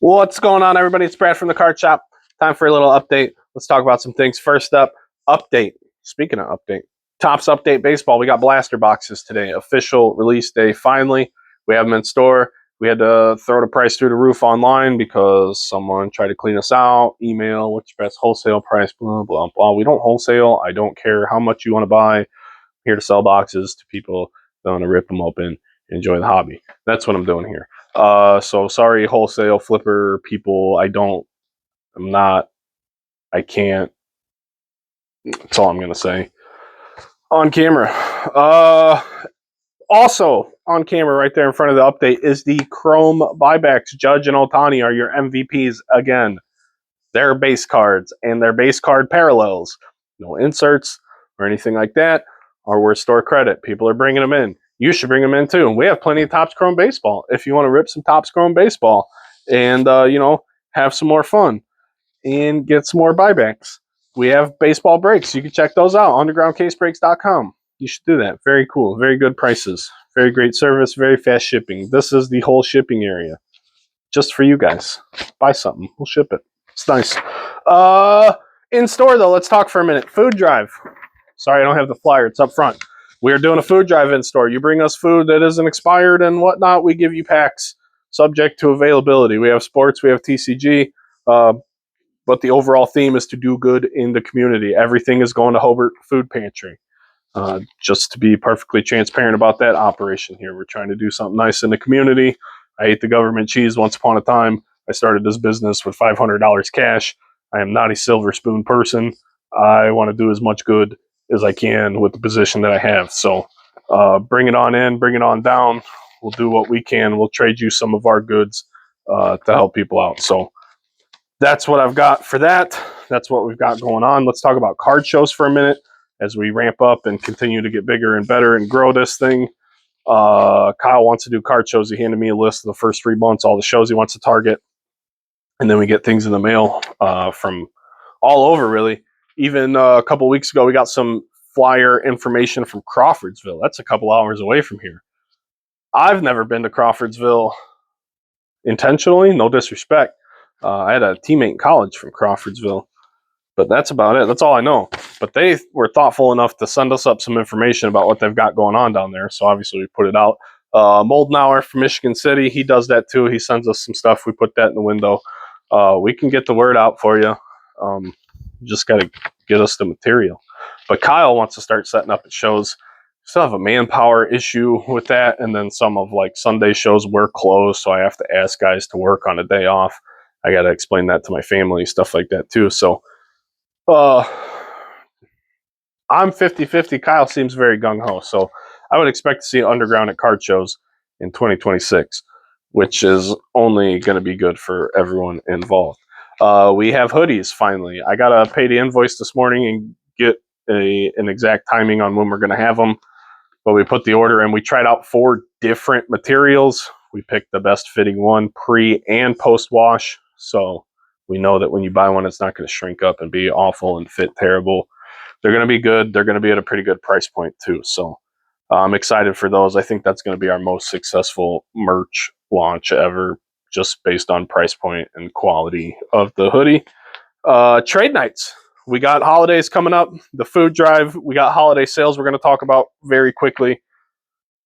What's going on, everybody? It's Brad from the Card Shop. Time for a little update. Let's talk about some things. First up, update. Speaking of update, Topps Update Baseball. We got blaster boxes today. Official release day. Finally, we have them in store. We had to throw the price through the roof online because someone tried to clean us out. Email, what's your best wholesale price? Blah, blah, blah. We don't wholesale. I don't care how much you want to buy. I'm here to sell boxes to people that want to rip them open, enjoy the hobby. That's what I'm doing here. So sorry, wholesale flipper people. I can't. That's all I'm going to say. On camera. Also on camera right there in front of the update is the Chrome Buybacks. Judge and Ohtani are your MVPs again. Their base cards and their base card parallels. No inserts or anything like that. Are worth store credit. People are bringing them in. You should bring them in too. We have plenty of Topps Chrome Baseball. If you want to rip some Topps Chrome Baseball and, have some more fun and get some more buybacks. We have baseball breaks. You can check those out. Undergroundcasebreaks.com. You should do that. Very cool. Very good prices. Very great service. Very fast shipping. This is the whole shipping area. Just for you guys. Buy something. We'll ship it. It's nice. In store, though, let's talk for a minute. Food drive. Sorry, I don't have the flyer. It's up front. We are doing a food drive in store. You bring us food that isn't expired and whatnot. We give you packs subject to availability. We have sports. We have TCG. But the overall theme is to do good in the community. Everything is going to Hobart Food Pantry. Just to be perfectly transparent about that operation here. We're trying to do something nice in the community. I ate the government cheese once upon a time. I started this business with $500 cash. I am not a silver spoon person. I want to do as much good as I can with the position that I have. So bring it on in, bring it on down. We'll do what we can. We'll trade you some of our goods to help people out. So that's what I've got for that. That's what we've got going on. Let's talk about card shows for a minute as we ramp up and continue to get bigger and better and grow this thing. Kyle wants to do card shows. He handed me a list of the first 3 months, all the shows he wants to target. And then we get things in the mail from all over, really. Even a couple weeks ago, we got some flyer information from Crawfordsville. That's a couple hours away from here. I've never been to Crawfordsville intentionally, no disrespect. I had a teammate in college from Crawfordsville, but that's about it. That's all I know. But they were thoughtful enough to send us up some information about what they've got going on down there. So obviously we put it out. Moldenauer from Michigan City, he does that too. He sends us some stuff. We put that in the window. We can get the word out for you. Just got to get us the material. But Kyle wants to start setting up at shows. Still have a manpower issue with that. And then some of like Sunday shows were closed. So I have to ask guys to work on a day off. I got to explain that to my family, stuff like that too. So I'm 50-50. Kyle seems very gung-ho. So I would expect to see Underground at card shows in 2026, which is only going to be good for everyone involved. We have hoodies finally. I got to pay the invoice this morning and get an exact timing on when we're going to have them. But we put the order in. We tried out 4 different materials. We picked the best fitting one pre and post wash. So we know that when you buy one, it's not going to shrink up and be awful and fit terrible. They're going to be good. They're going to be at a pretty good price point too. So I'm excited for those. I think that's going to be our most successful merch launch ever, just based on price point and quality of the hoodie. Trade nights. We got holidays coming up. The food drive. We got holiday sales we're going to talk about very quickly.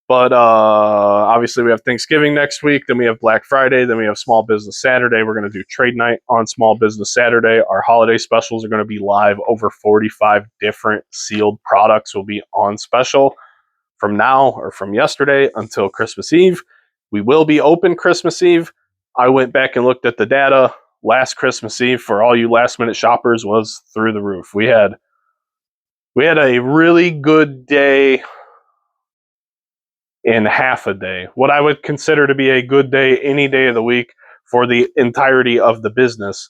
But obviously we have Thanksgiving next week. Then we have Black Friday. Then we have Small Business Saturday. We're going to do trade night on Small Business Saturday. Our holiday specials are going to be live. Over 45 different sealed products will be on special from now or from yesterday until Christmas Eve. We will be open Christmas Eve. I went back and looked at the data. Last Christmas Eve for all you last minute shoppers was through the roof. We had a really good day in half a day. What I would consider to be a good day any day of the week for the entirety of the business.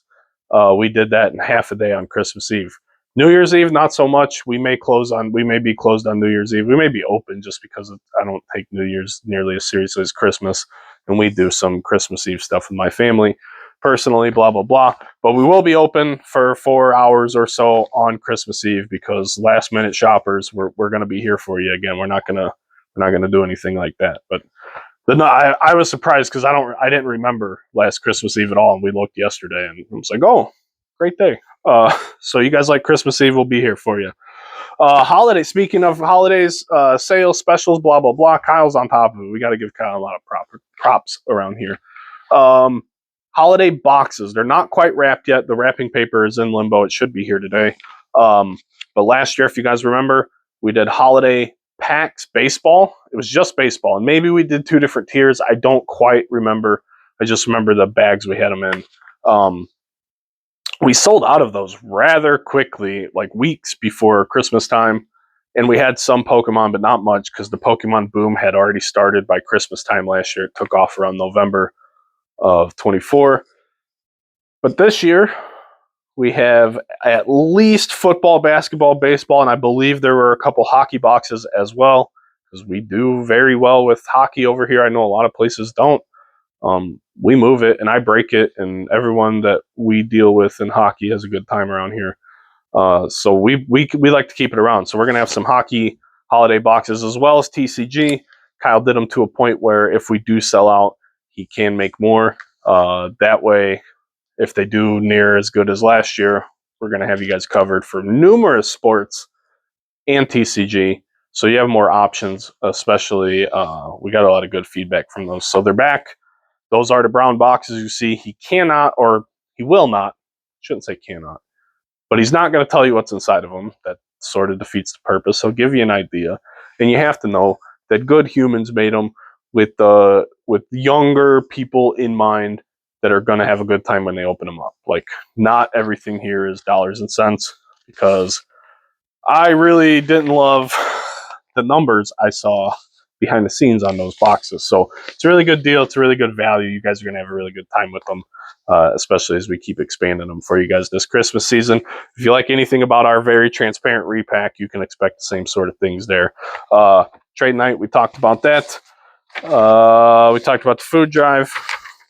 We did that in half a day on Christmas Eve. New Year's Eve, not so much. We may be closed on New Year's Eve. We may be open just because I don't take New Year's nearly as seriously as Christmas. And we do some Christmas Eve stuff with my family personally, blah, blah, blah. But we will be open for 4 hours or so on Christmas Eve because last minute shoppers, we're going to be here for you again. We're not going to do anything like that. But I was surprised because I didn't remember last Christmas Eve at all, and we looked yesterday, and I was like, oh, great day. So you guys like Christmas Eve? We'll be here for you. Holiday. Speaking of holidays, sales, specials, blah blah blah. Kyle's on top of it. We got to give Kyle a lot of props around here. Um, Holiday boxes. They're not quite wrapped yet. The wrapping paper is in limbo. It should be here today. But last year, if you guys remember, we did holiday packs baseball. It was just baseball, and maybe we did 2 different tiers. I don't quite remember. I just remember the bags we had them in. We sold out of those rather quickly, like weeks before Christmas time. And we had some Pokemon, but not much because the Pokemon boom had already started by Christmas time last year. It took off around November of 24. But this year, we have at least football, basketball, baseball, and I believe there were a couple hockey boxes as well because we do very well with hockey over here. I know a lot of places don't. We move it and I break it, and everyone that we deal with in hockey has a good time around here. So we like to keep it around. So we're gonna have some hockey holiday boxes as well as TCG. Kyle did them to a point where if we do sell out, he can make more. That way, if they do near as good as last year, we're gonna have you guys covered for numerous sports and TCG. So you have more options, especially we got a lot of good feedback from those. So they're back. Those are the brown boxes you see. He cannot, or he will not, shouldn't say cannot, but he's not going to tell you what's inside of them. That sort of defeats the purpose. He'll give you an idea. And you have to know that good humans made them with younger people in mind that are going to have a good time when they open them up. Like, not everything here is dollars and cents, because I really didn't love the numbers I saw behind the scenes on those boxes. So it's a really good deal. It's a really good value. You guys are going to have a really good time with them, especially as we keep expanding them for you guys this Christmas season. If you like anything about our very transparent repack, you can expect the same sort of things there. Trade night, we talked about that. We talked about the food drive,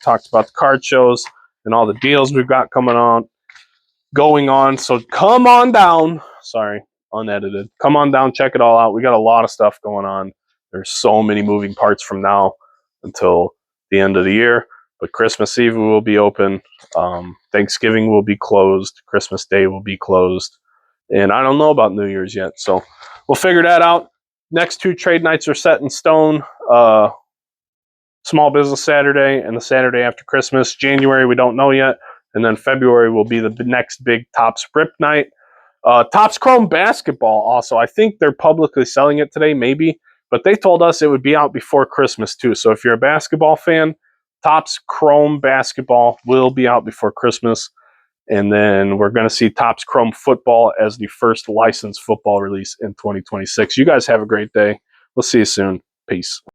talked about the card shows and all the deals we've got going on. So come on down. Sorry, unedited. Come on down, check it all out. We got a lot of stuff going on. There's so many moving parts from now until the end of the year. But Christmas Eve will be open. Thanksgiving will be closed. Christmas Day will be closed. And I don't know about New Year's yet. So we'll figure that out. Next 2 trade nights are set in stone. Small Business Saturday and the Saturday after Christmas. January, we don't know yet. And then February will be the next big Topps Rip night. Topps Chrome Basketball also. I think they're publicly selling it today, maybe. But they told us it would be out before Christmas, too. So if you're a basketball fan, Topps Chrome Basketball will be out before Christmas. And then we're going to see Topps Chrome Football as the first licensed football release in 2026. You guys have a great day. We'll see you soon. Peace.